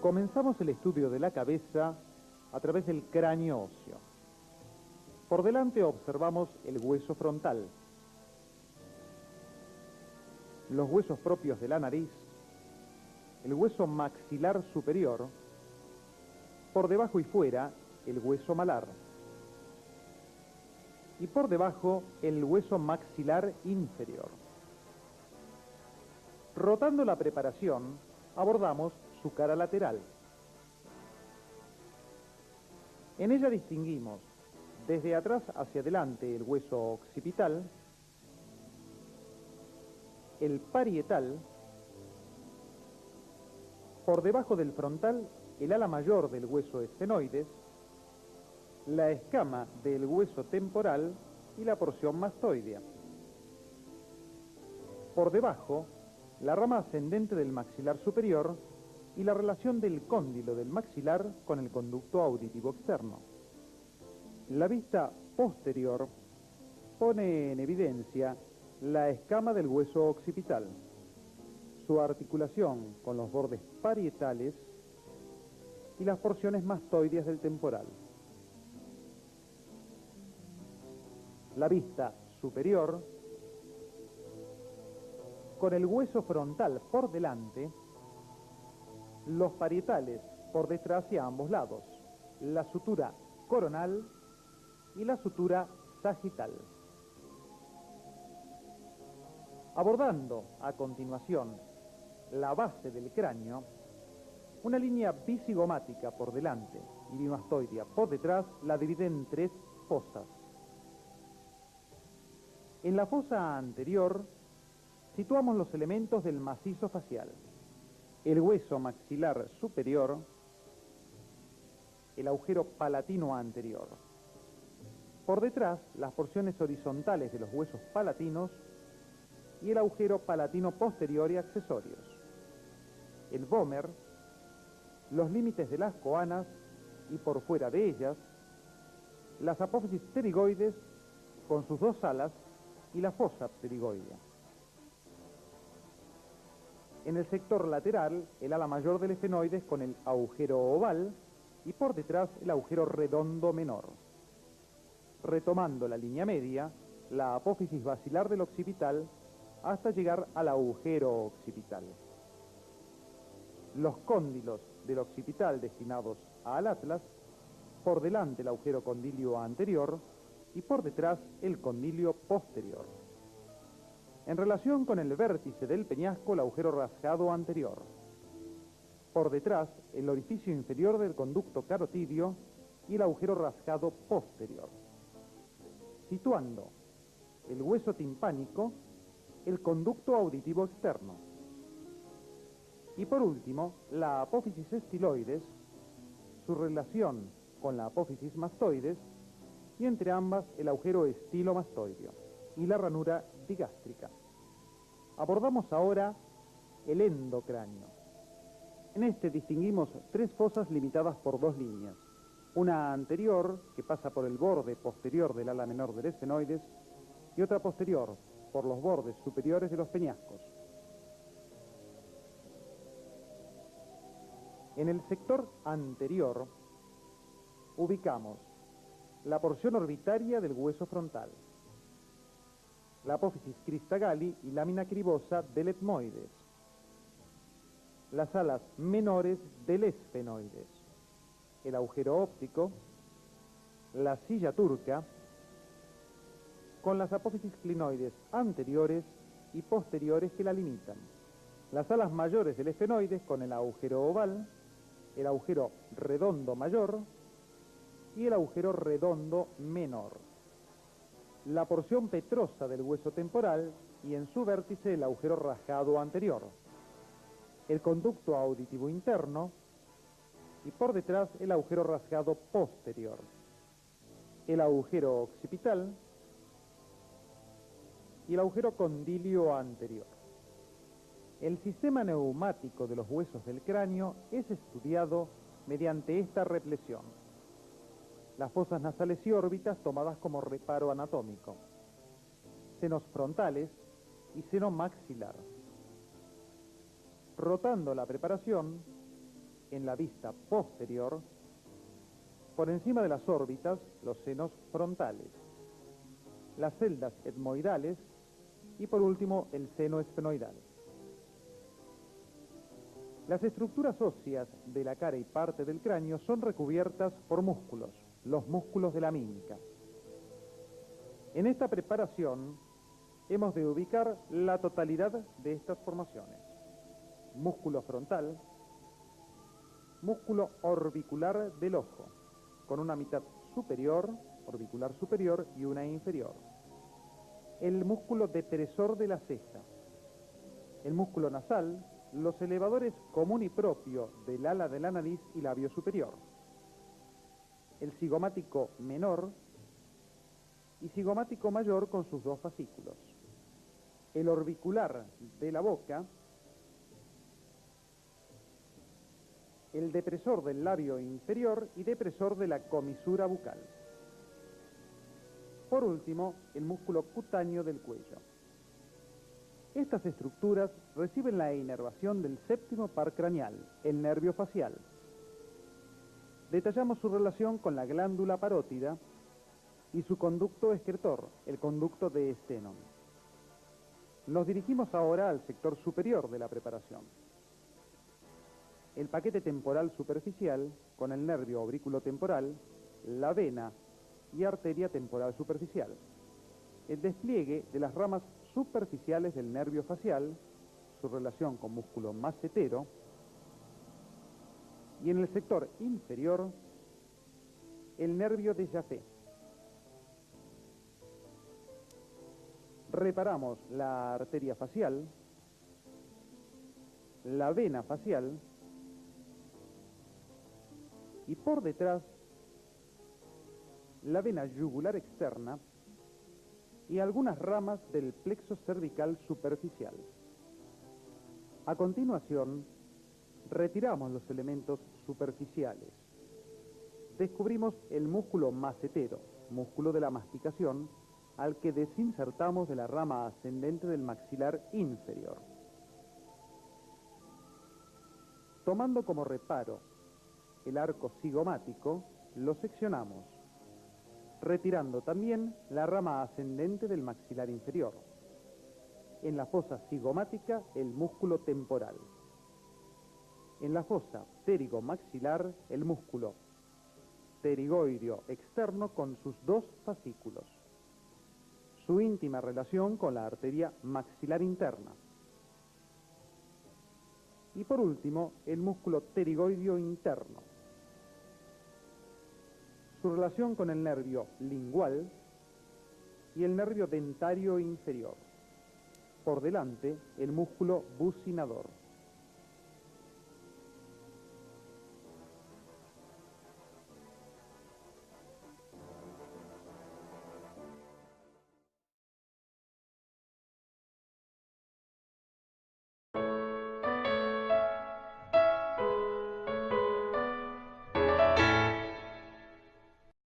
Comenzamos el estudio de la cabeza a través del cráneo óseo. Por delante observamos el hueso frontal, los huesos propios de la nariz, el hueso maxilar superior, por debajo y fuera el hueso malar, y por debajo el hueso maxilar inferior. Rotando la preparación, abordamos su cara lateral. En ella distinguimos desde atrás hacia adelante el hueso occipital, el parietal, por debajo del frontal el ala mayor del hueso esfenoides, la escama del hueso temporal y la porción mastoidea. Por debajo, la rama ascendente del maxilar superior y la relación del cóndilo del maxilar con el conducto auditivo externo. La vista posterior pone en evidencia la escama del hueso occipital, su articulación con los bordes parietales y las porciones mastoideas del temporal. La vista superior, con el hueso frontal por delante, los parietales por detrás y a ambos lados, la sutura coronal y la sutura sagital. Abordando a continuación la base del cráneo, una línea bicigomática por delante y bimastoidea por detrás la divide en tres fosas. En la fosa anterior situamos los elementos del macizo facial: el hueso maxilar superior, el agujero palatino anterior. Por detrás, las porciones horizontales de los huesos palatinos y el agujero palatino posterior y accesorios. El vómer, los límites de las coanas y por fuera de ellas, las apófisis pterigoides con sus dos alas y la fosa pterigoidea. En el sector lateral, el ala mayor del esfenoides con el agujero oval y por detrás el agujero redondo menor. Retomando la línea media, la apófisis basilar del occipital hasta llegar al agujero occipital. Los cóndilos del occipital destinados al atlas, por delante el agujero condilio anterior y por detrás el condilio posterior. En relación con el vértice del peñasco, el agujero rasgado anterior. Por detrás, el orificio inferior del conducto carotidio y el agujero rasgado posterior. Situando el hueso timpánico, el conducto auditivo externo. Y por último, la apófisis estiloides, su relación con la apófisis mastoides y entre ambas el agujero estilomastoideo y la ranura digástrica. Abordamos ahora el endocráneo. En este distinguimos tres fosas limitadas por dos líneas. Una anterior, que pasa por el borde posterior del ala menor del esfenoides, y otra posterior, por los bordes superiores de los peñascos. En el sector anterior ubicamos la porción orbitaria del hueso frontal, la apófisis cristagalli y lámina cribosa del etmoides, las alas menores del esfenoides, el agujero óptico, la silla turca, con las apófisis clinoides anteriores y posteriores que la limitan, las alas mayores del esfenoides con el agujero oval, el agujero redondo mayor y el agujero redondo menor, la porción petrosa del hueso temporal y en su vértice el agujero rasgado anterior, el conducto auditivo interno y por detrás el agujero rasgado posterior, el agujero occipital y el agujero condilio anterior. El sistema neumático de los huesos del cráneo es estudiado mediante esta reflexión. Las fosas nasales y órbitas tomadas como reparo anatómico, senos frontales y seno maxilar. Rotando la preparación, en la vista posterior. Por encima de las órbitas, los senos frontales, las celdas etmoidales y por último el seno esfenoidal. Las estructuras óseas de la cara y parte del cráneo son recubiertas por músculos, los músculos de la mímica. En esta preparación hemos de ubicar la totalidad de estas formaciones: músculo frontal, músculo orbicular del ojo, con una mitad superior, orbicular superior, y una inferior, el músculo depresor de la ceja, el músculo nasal, los elevadores común y propio del ala de la nariz y labio superior, el cigomático menor y cigomático mayor con sus dos fascículos, el orbicular de la boca, el depresor del labio inferior y depresor de la comisura bucal. Por último, el músculo cutáneo del cuello. Estas estructuras reciben la inervación del séptimo par craneal, el nervio facial. Detallamos su relación con la glándula parótida y su conducto excretor, el conducto de Stenón. Nos dirigimos ahora al sector superior de la preparación. El paquete temporal superficial, con el nervio aurículo-temporal, la vena y arteria temporal superficial. El despliegue de las ramas superficiales del nervio facial, su relación con músculo macetero, y en el sector inferior, el nervio de Jaffe. Reparamos la arteria facial, la vena facial, y por detrás la vena yugular externa y algunas ramas del plexo cervical superficial. A continuación, retiramos los elementos superficiales. Descubrimos el músculo macetero, músculo de la masticación, al que desinsertamos de la rama ascendente del maxilar inferior. Tomando como reparo el arco cigomático, lo seccionamos, retirando también la rama ascendente del maxilar inferior. En la fosa cigomática, el músculo temporal. En la fosa pterigomaxilar, el músculo pterigoideo externo con sus dos fascículos. Su íntima relación con la arteria maxilar interna. Y por último, el músculo pterigoideo interno. Su relación con el nervio lingual y el nervio dentario inferior. Por delante, el músculo bucinador.